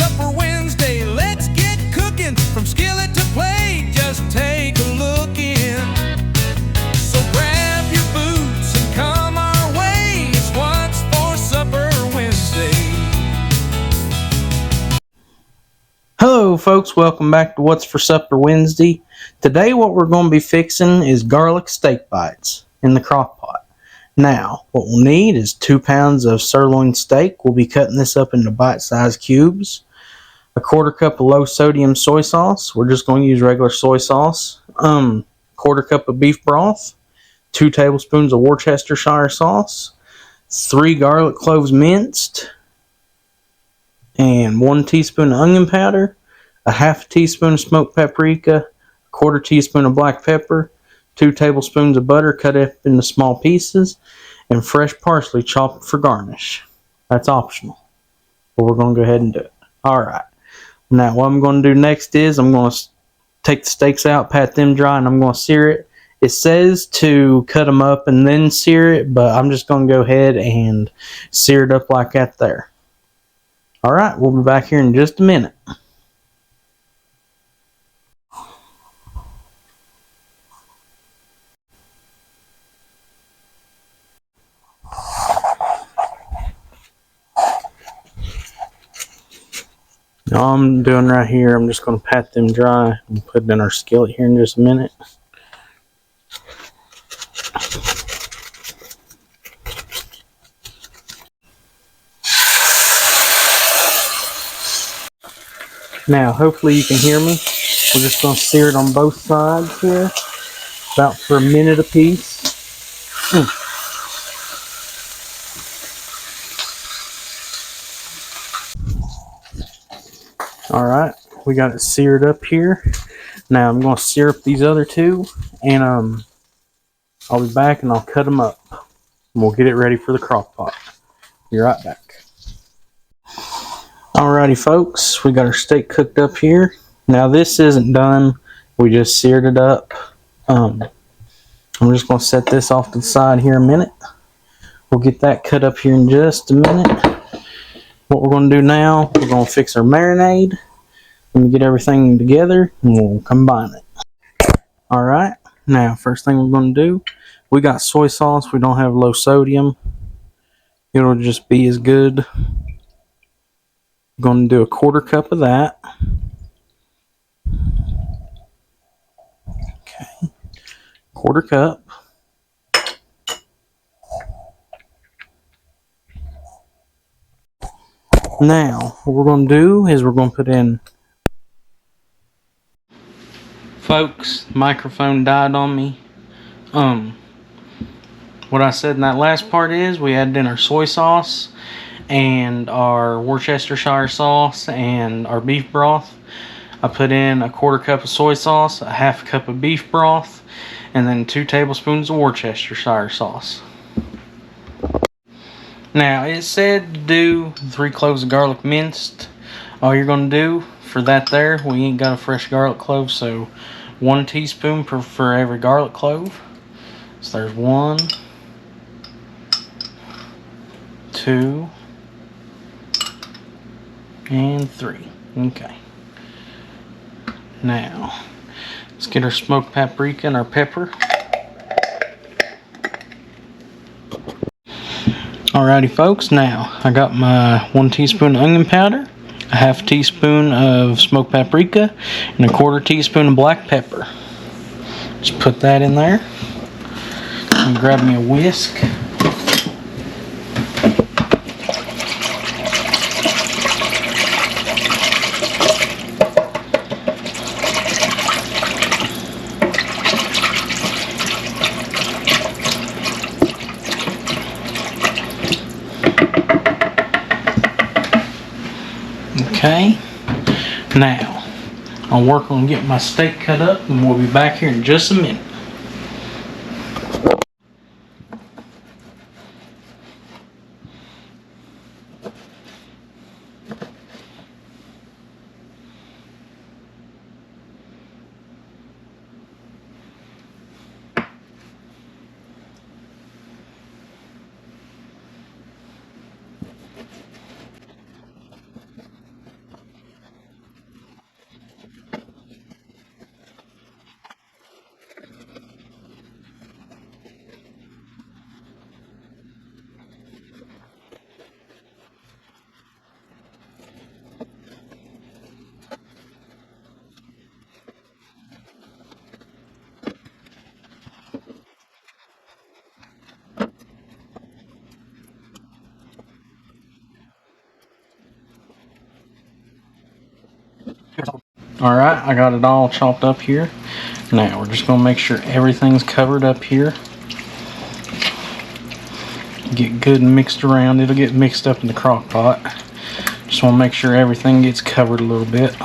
supper Wednesday. Let's get cooking from skillet to plate. Just take a look in. So grab your boots and come our way. It's what's for supper Wednesday. Hello folks, welcome back to What's for Supper Wednesday. Today what we're going to be fixing is garlic steak bites in the crock pot. Now, what we'll need is 2 pounds of sirloin steak. We'll be cutting this up into bite-sized cubes. A 1/4 cup of low sodium soy sauce. We're just going to use regular soy sauce. 1/4 cup of beef broth. 2 tablespoons of Worcestershire sauce. 3 garlic cloves minced. And 1 teaspoon of onion powder. A 1/2 teaspoon of smoked paprika. 1/4 teaspoon of black pepper. 2 tablespoons of butter cut up into small pieces, and fresh parsley chopped for garnish. That's optional, but we're going to go ahead and do it. Alright, now what I'm going to do next is I'm going to take the steaks out, pat them dry, and I'm going to sear it. It says to cut them up and then sear it, but I'm just going to go ahead and sear it up like that there. Alright, we'll be back here in just a minute. All I'm doing right here, I'm just going to pat them dry and put it in our skillet here in just a minute. Now, hopefully you can hear me. We're just going to sear it on both sides here, about for a minute apiece. Alright, we got it seared up here. Now I'm going to sear up these other two, and I'll be back and I'll cut them up. And we'll get it ready for the crock pot. Be right back. Alrighty folks, we got our steak cooked up here. Now this isn't done, we just seared it up. I'm just going to set this off to the side here a minute. We'll get that cut up here in just a minute. What we're going to do now, we're going to fix our marinade. Let me get everything together and we'll combine it. Alright, now first thing we're going to do, we got soy sauce. We don't have low sodium. It'll just be as good. I'm going to do a 1/4 cup of that. Okay, 1/4 cup. Now, what we're going to do is we're going to put in... Folks, the microphone died on me. What I said in that last part is we added in our soy sauce and our Worcestershire sauce and our beef broth. I put in a 1/4 cup of soy sauce, a 1/2 cup of beef broth, and then 2 tablespoons of Worcestershire sauce. Now, it said to do 3 cloves of garlic minced. All you're going to do for that there, we ain't got a fresh garlic clove, so 1 teaspoon for every garlic clove. So there's 1, 2, and 3. Okay. Now, let's get our smoked paprika and our pepper. Alrighty folks, now I got my 1 teaspoon of onion powder, a 1/2 teaspoon of smoked paprika, and a 1/4 teaspoon of black pepper. Just put that in there. And grab me a whisk. Okay, now I'll work on getting my steak cut up and we'll be back here in just a minute. Alright, I got it all chopped up here. Now we're just going to make sure everything's covered up here. Get good and mixed around. It'll get mixed up in the crock pot. Just want to make sure everything gets covered a little bit.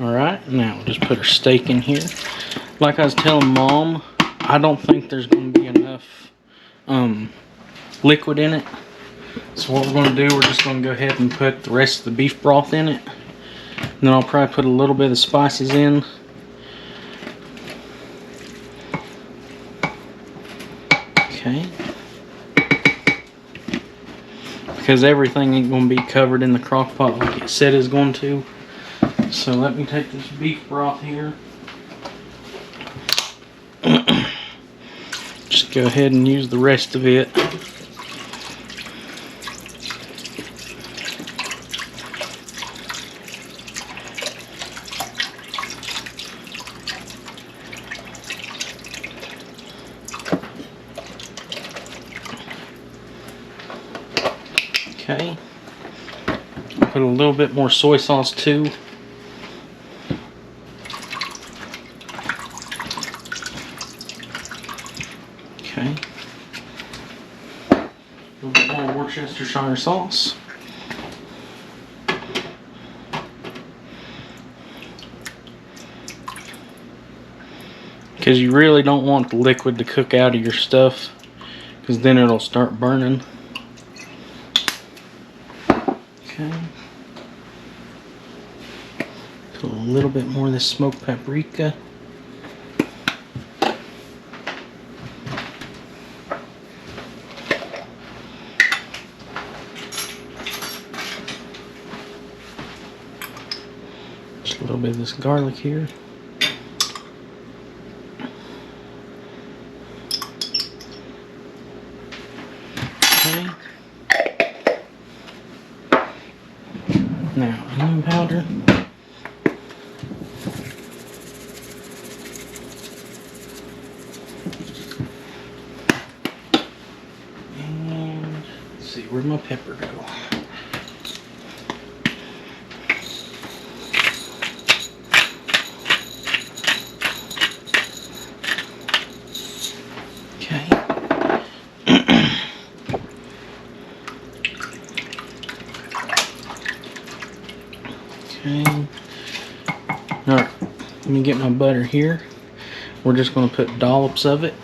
Alright, now we'll just put our steak in here. Like I was telling Mom, I don't think there's going to be enough liquid in it. So what we're going to do, we're just going to go ahead and put the rest of the beef broth in it. And then I'll probably put a little bit of spices in. Okay. Because everything ain't going to be covered in the crock pot like it said it's going to. So let me take this beef broth here. Just go ahead and use the rest of it. Okay. Put a little bit more soy sauce too. Okay. A little bit more Worcestershire sauce. Because you really don't want the liquid to cook out of your stuff, because then it'll start burning. Okay. Put a little bit more of this smoked paprika. Just a little bit of this garlic here. Okay. Now, onion powder. And let's see, where'd my pepper go? Okay. Okay. Alright, let me get my butter here. We're just going to put dollops of it.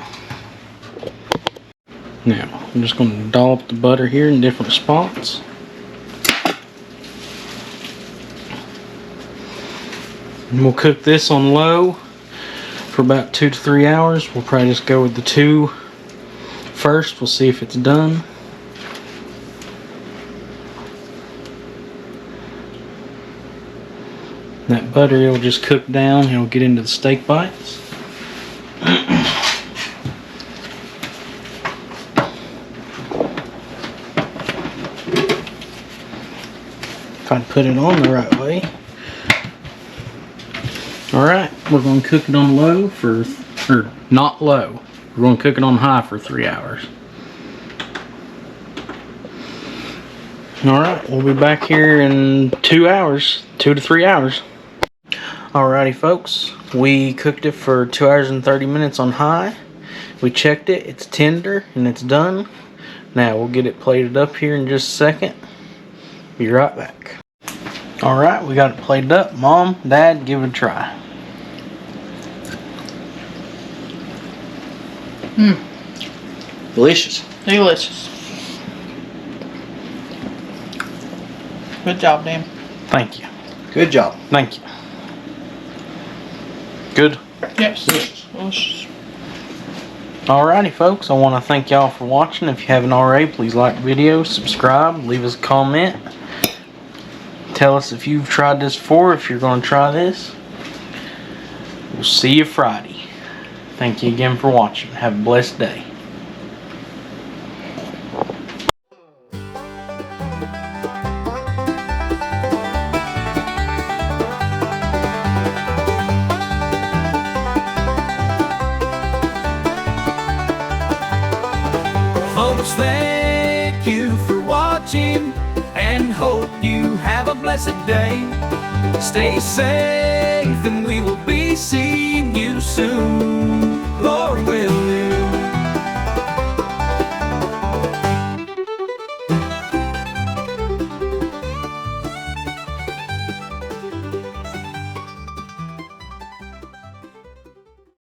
Now, I'm just going to dollop the butter here in different spots. And we'll cook this on low for about 2 to 3 hours. We'll probably just go with the 2 first. We'll see if it's done. That butter, it'll just cook down, it'll get into the steak bites. If I put it on the right way. Alright, we're going to cook it on low for, or not low, we're going to cook it on high for 3 hours. Alright, we'll be back here in 2 hours, 2 to 3 hours. Alrighty folks, we cooked it for 2 hours and 30 minutes on high. We checked it, it's tender and it's done. Now we'll get it plated up here in just a second. Be right back. Alright, we got it plated up. Mom, Dad, give it a try. Delicious. Delicious. Good job, Dan. Thank you. Good job. Thank you. Good? Yes. Delicious. Alrighty folks, I want to thank y'all for watching. If you haven't already, please like the video, subscribe, leave us a comment. Tell us if you've tried this before, if you're going to try this. We'll see you Friday. Thank you again for watching. Have a blessed day. folks, thank you for watching, and hope you have a blessed day. Stay safe, and we will be seeing you soon.